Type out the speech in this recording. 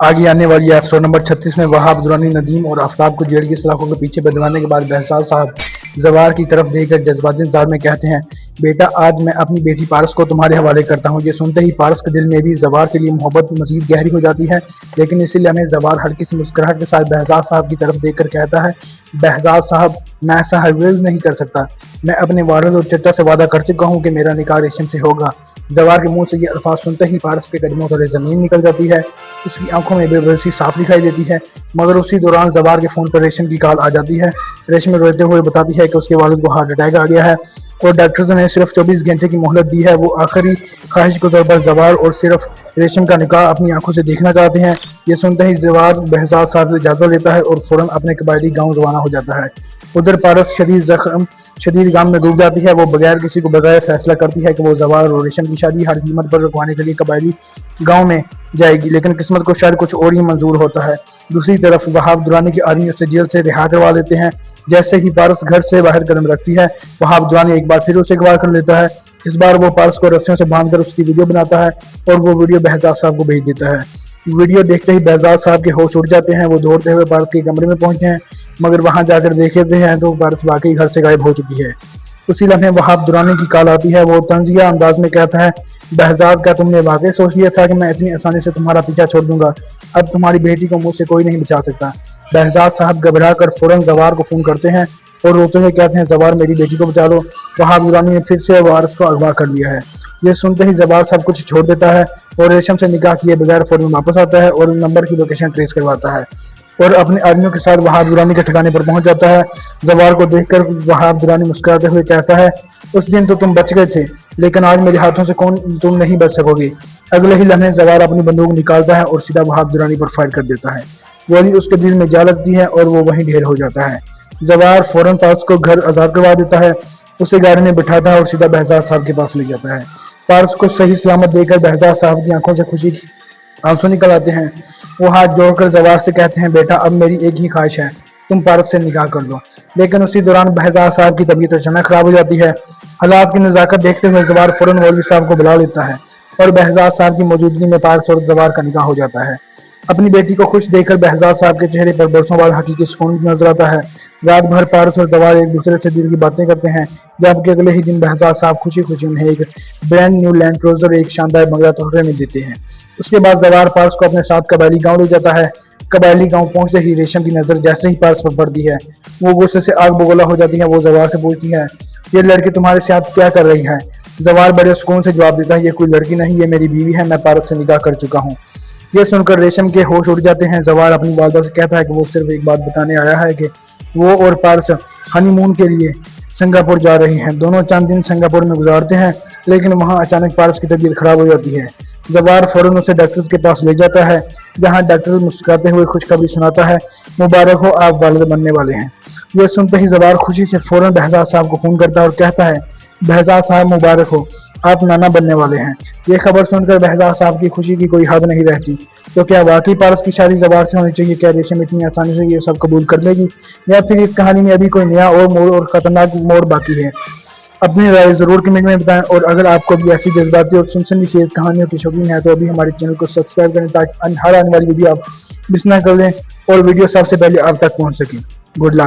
आगे आने वाली एपिसोड नंबर 36 में वहाब दुरानी नदीम और आफताब को जेल की सलाखों के पीछे बदलवाने के बाद बहजाद साहब जवार की तरफ देखकर जज्बाती अंदाज में कहते हैं, बेटा आज मैं अपनी बेटी पारस को तुम्हारे हवाले करता हूँ। ये सुनते ही पारस के दिल में भी जवार के लिए मोहब्बत मजीद गहरी हो जाती है, लेकिन इसीलिए हमें जवार हल्की सी मुस्कुराहट के साथ बहजाद साहब की तरफ देखकर कहता है, बहजाद साहब मैं ऐसा हरगिज़ नहीं कर सकता। मैं अपने वालिद और चचा से वादा कर चुका हूँ कि मेरा निकाह रेशम से होगा। जवार के मुंह से ये अल्फाज सुनते ही पारस के कदमों तले ज़मीन निकल जाती है। उसकी आंखों में बेबसी साफ दिखाई देती है, मगर उसी दौरान जवार के फ़ोन पर रेशम की कॉल आ जाती है। रेशम रोते हुए बताती है कि उसके वालिद को हार्ट अटैक आ गया है और डॉक्टर्स ने सिर्फ 24 घंटे की मोहलत दी है। वो आखिरी ख्वाहिश के तौर पर जवार और सिर्फ रेशम का निकाह अपनी आंखों से देखना चाहते हैं। ये सुनते ही जवार बहजाद साहब से इजाज़त लेता है और फ़ौरन अपने कबायली गाँव रवाना हो जाता है। उधर पारस शदीद गम में डूब जाती है। वो बगैर किसी को बताए फैसला करती है कि वो जवार और रेशम की शादी हर कीमत पर रुकवाने के लिए कबायली गांव में जाएगी, लेकिन किस्मत को शायद कुछ और ही मंजूर होता है। दूसरी तरफ वहाब दुरानी के आदमी उसे जेल से रिहा करवा देते हैं। जैसे ही पारस घर से बाहर कदम रखती है, वहाब दुरानी एक बार फिर उसे अगवा कर लेता है। इस बार वो पारस को रस्सियों से बांधकर उसकी वीडियो बनाता है और वो वीडियो बहजाद साहब को भेज देता है। वीडियो देखते ही बहजाद साहब के होश उड़ जाते हैं। वो दौड़ते हुए पारस के कमरे में पहुंचते हैं, मगर वहां जाकर देखते हैं तो पारस वाकई घर से गायब हो चुकी है। उसी लम्हे वहाब दुरानी की कॉल आती है। वो तंजिया अंदाज में कहता है, बहजाद क्या तुमने वाकई सोच लिया था कि मैं इतनी आसानी से तुम्हारा पीछा छोड़ दूंगा? अब तुम्हारी बेटी को मुझसे कोई नहीं बचा सकता। बहजाद साहब घबरा कर फौरन जवार को फ़ोन करते हैं और रोते हुए कहते हैं, जवार मेरी बेटी को बचा लो। वहाब दुरानी ने फिर से वारिस को अगवा कर लिया है। ये सुनते ही जवार सब कुछ छोड़ देता है और रेशम से निकाह किए बगैर फौरन वापस आता है और नंबर की लोकेशन ट्रेस करवाता है और अपने आदमियों के साथ वहाब दुरानी के ठिकाने पर पहुंच जाता है। जवार को देखकर वहाब दुरानी मुस्कुराते हुए कहता है, उस दिन तो तुम बच गए थे, लेकिन आज मेरे हाथों से तुम नहीं बच सकोगे। अगले ही लम्हे जवार अपनी बंदूक निकालता है और सीधा वहाब दुरानी पर फायर कर देता है। गोली उसके दिल में जा लगती है और वो वहीं ढेर हो जाता है। जवार फौरन पारस को घर आज़ाद करवा देता है, उसे गाड़ी में बिठाता है और सीधा बहजाद साहब के पास ले जाता है। पारस को सही सलामत देकर बहजाद साहब की आंखों से खुशी की आंसू निकल आते हैं। वो हाथ जोड़कर जवार से कहते हैं, बेटा अब मेरी एक ही ख्वाहिश है, तुम पारस से निकाह कर लो। लेकिन उसी दौरान बहजाद साहब की तबीयत अचानक खराब हो जाती है। हालात की नज़ाकत देखते हुए जवार फौरन मौलवी साहब को बुला लेता है और बहजाद साहब की मौजूदगी में पारस और जवार का निकाह हो जाता है। अपनी बेटी को खुश देखकर बहजाद साहब के चेहरे पर बरसों बाद हकीकी सुकून नजर आता है। रात भर पारस और जवार एक दूसरे से दिल की बातें करते हैं, जबकि अगले ही दिन बहजाद साहब खुशी खुशी उन्हें एक ब्रांड न्यू लैंड क्रूजर एक शानदार बंगला तोहफे में देते हैं। उसके बाद जवार पारस को अपने साथ कबायली गांव ले जाता है। कबायली गांव पहुंचते ही रेशम की नजर जैसे ही पारस पर पड़ती है, वो गुस्से से आग बगोला हो जाती है। वो जवार से पूछती है, ये लड़की तुम्हारे साथ क्या कर रही है? जवार बड़े सुकून से जवाब देता है, ये कोई लड़की नहीं, ये मेरी बीवी है, मैं पारस से निकाह कर चुका हूँ। ये सुनकर रेशम के होश उड़ जाते हैं। जवार अपनी वालदा से कहता है कि वो सिर्फ एक बात बताने आया है कि वो और पारस हनीमून के लिए सिंगापुर जा रही हैं। दोनों चंद दिन सिंगापुर में गुजारते हैं, लेकिन वहां अचानक पारस की तबीयत खराब हो जाती है। जवार फौरन उसे डॉक्टर के पास ले जाता है, जहां डॉक्टर मुस्कुराते हुए खुशखबरी सुनाता है, मुबारक हो आप वालिद बनने वाले हैं। यह सुनते ही जवार खुशी से फौरन बहजाद साहब को फोन करता है और कहता है, बहजाद साहब मुबारक हो, आप नाना बनने वाले हैं। ये खबर सुनकर बहजाद साहब की खुशी की कोई हद नहीं रहती। तो क्या वाकई पारस की शादी जवार से होनी चाहिए? क्या रेशम इतनी आसानी से ये सब कबूल कर लेगी, या फिर इस कहानी में अभी कोई नया और मोड़ और खतरनाक मोड़ बाकी है? अपनी राय जरूर कमेंट में बताएं, और अगर आपको भी ऐसी जज्बाती और सनसनीखेज कहानियों की शौकीन है तो अभी हमारे चैनल को सब्सक्राइब करें, ताकि हर आने वाली वीडियो आप मिस ना कर लें और वीडियो सबसे पहले आप तक पहुंच सके। Good luck.